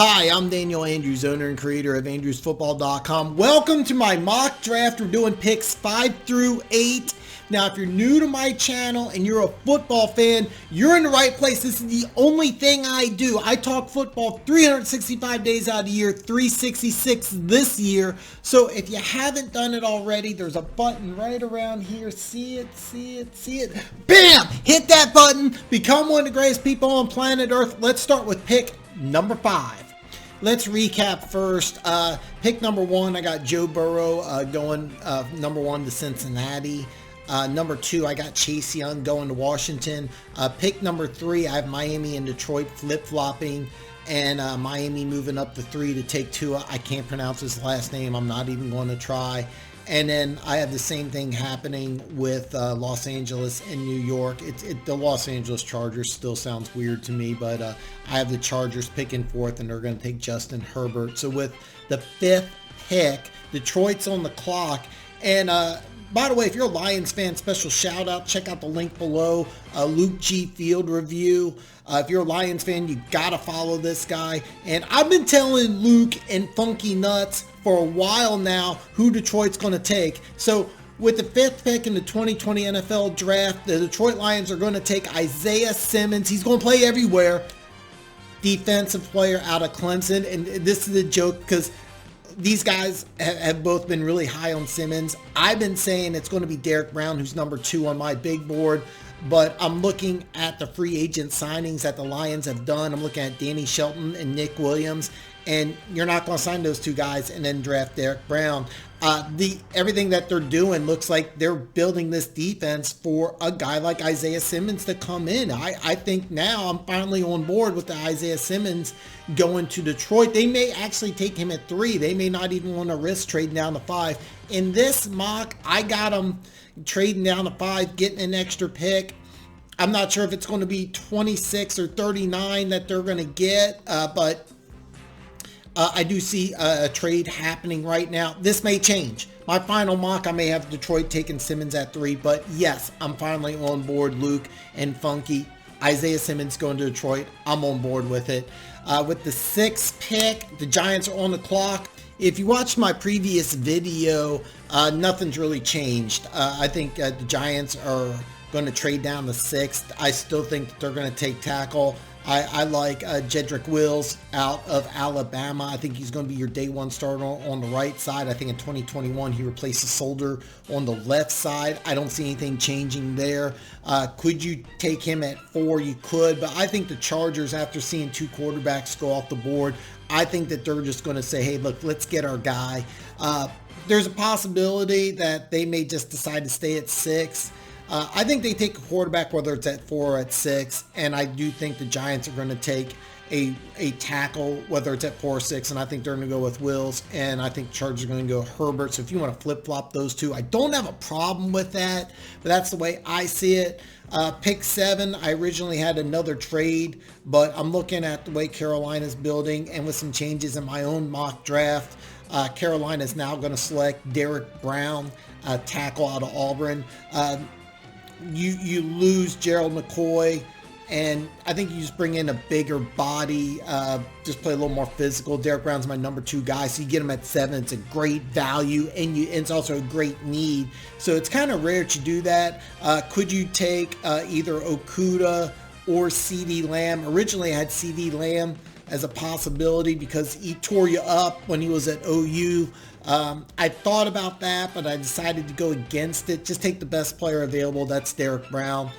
Hi, I'm Daniel Andrews, owner and creator of AndrewsFootball.com. Welcome to my mock draft. We're doing picks 5 through 8. Now, if you're new to my channel and you're a football fan, you're in the right place. This is the only thing I do. I talk football 365 days out of the year, 366 this year. So if you haven't done it already, there's a button right around here. See it, see it, see it. Bam! Hit that button. Become one of the greatest people on planet Earth. Let's start with pick number 5. Let's recap first. Pick number 1, I got Joe Burrow going number 1 to Cincinnati. Number 2, I got Chase Young going to Washington. Pick number 3, I have Miami and Detroit flip-flopping, and Miami moving up to 3 to take Tua. I can't pronounce his last name. I'm not even going to try. And then I have the same thing happening with Los Angeles and New York. The Los Angeles Chargers still sounds weird to me, but I have the Chargers picking 4th, and they're going to take Justin Herbert. So with the 5th pick, Detroit's on the clock. And by the way, if you're a Lions fan, special shout out. Check out the link below. Luke G. Field review. If you're a Lions fan, you got to follow this guy. And I've been telling Luke and Funky Nuts for a while now who Detroit's going to take. So with the 5th pick in the 2020 NFL draft, the Detroit Lions are going to take Isaiah Simmons. He's going to play everywhere. Defensive player out of Clemson. And this is a joke because these guys have both been really high on Simmons. I've been saying it's going to be Derek Brown, who's number 2 on my big board. But I'm looking at the free agent signings that the Lions have done. I'm looking at Danny Shelton and Nick Williams. And you're not going to sign those 2 guys and then draft Derek Brown. Everything that they're doing looks like they're building this defense for a guy like Isaiah Simmons to come in. I think now I'm finally on board with the Isaiah Simmons going to Detroit. They may actually take him at 3. They may not even want to risk trading down to 5. In this mock, I got them trading down to 5, getting an extra pick. I'm not sure if it's going to be 26 or 39 that they're going to get, but I do see a trade happening right now. This may change. My final mock, I may have Detroit taking Simmons at 3, but yes, I'm finally on board, Luke and Funky. Isaiah Simmons going to Detroit. I'm on board with it. With the 6th pick, the Giants are on the clock. If you watched my previous video, nothing's really changed. I think the Giants are going to trade down to 6th. I still think that they're going to take tackle. I like Jedrick Wills out of Alabama. I think he's going to be your day 1 starter on the right side. I think in 2021 he replaces Solder on the left side. I don't see anything changing there. Could you take him at 4? You could, but I think the Chargers, after seeing 2 quarterbacks go off the board, I think that they're just going to say, hey, look, let's get our guy. There's a possibility that they may just decide to stay at 6. I think they take a quarterback, whether it's at 4 or at 6, and I do think the Giants are going to take a tackle, whether it's at 4 or 6, and I think they're going to go with Wills, and I think Chargers are going to go Herbert. So if you want to flip-flop those 2, I don't have a problem with that, but that's the way I see it. Pick 7, I originally had another trade, but I'm looking at the way Carolina's building, and with some changes in my own mock draft, Carolina is now going to select Derek Brown, tackle out of Auburn. You lose Gerald McCoy, and I think you just bring in a bigger body, just play a little more physical. Derek Brown's my number 2 guy, so you get him at 7. It's a great value, and it's also a great need. So it's kind of rare to do that. Could you take either Okudah or CeeDee Lamb? Originally, I had CeeDee Lamb as a possibility because he tore you up when he was at OU. I thought about that, but I decided to go against it. Just take the best player available. That's Derek Brown.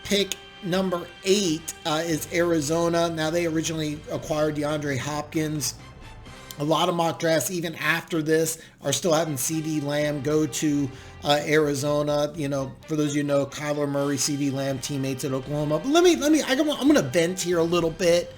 Pick number 8 is Arizona. Now, they originally acquired DeAndre Hopkins. A lot of mock drafts, even after this, are still having CeeDee Lamb go to Arizona. You know, for those of you who know, Kyler Murray, CeeDee Lamb, teammates at Oklahoma. But I'm going to vent here a little bit.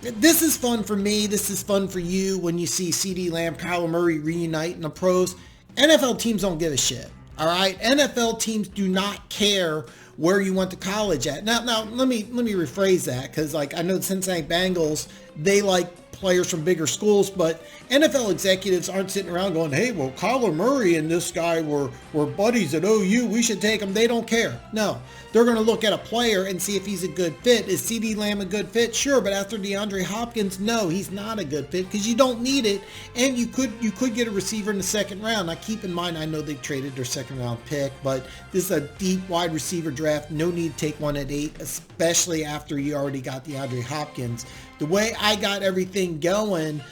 This is fun for me. This is fun for you when you see CeeDee Lamb, Kyler Murray reunite in the pros. NFL teams don't give a shit. All right, NFL teams do not care where you went to college at. Now let me rephrase that, because like I know the Cincinnati Bengals, they like players from bigger schools, but NFL executives aren't sitting around going, hey, well, Kyler Murray and this guy were buddies at OU. We should take him. They don't care. No, they're going to look at a player and see if he's a good fit. Is CeeDee Lamb a good fit? Sure, but after DeAndre Hopkins, no, he's not a good fit because you don't need it, and you could get a receiver in the second round. Now, keep in mind, I know they traded their second round pick, but this is a deep wide receiver draft. No need to take one at 8, especially after you already got DeAndre Hopkins. The way I got everything going,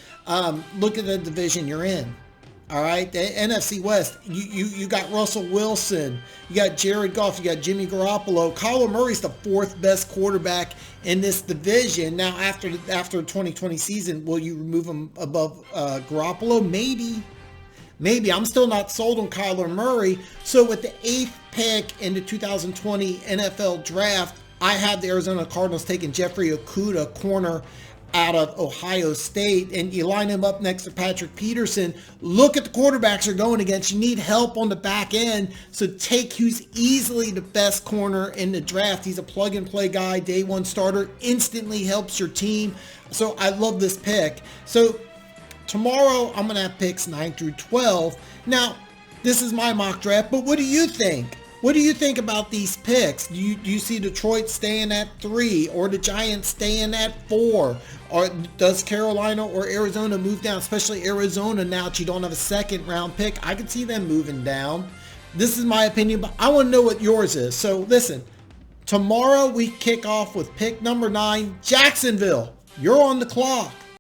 look at the division you're in. All right, the NFC West, you got Russell Wilson, you got Jared Goff, you got Jimmy Garoppolo. Kyler Murray's the 4th best quarterback in this division. Now, after the 2020 season, will you remove him above Garoppolo? Maybe. I'm still not sold on Kyler Murray. So with the 8th pick in the 2020 NFL Draft, I had the Arizona Cardinals taking Jeffrey Okudah, corner out of Ohio State, and you line him up next to Patrick Peterson. Look at the quarterbacks you're going against. You need help on the back end, so take who's easily the best corner in the draft. He's a plug-and-play guy, day one starter, instantly helps your team. So I love this pick. So tomorrow I'm going to have picks 9 through 12. Now, this is my mock draft, but what do you think? What do you think about these picks? Do you see Detroit staying at 3 or the Giants staying at 4? Or does Carolina or Arizona move down, especially Arizona now that you don't have a second round pick? I could see them moving down. This is my opinion, but I want to know what yours is. So listen, tomorrow we kick off with pick number 9, Jacksonville. You're on the clock.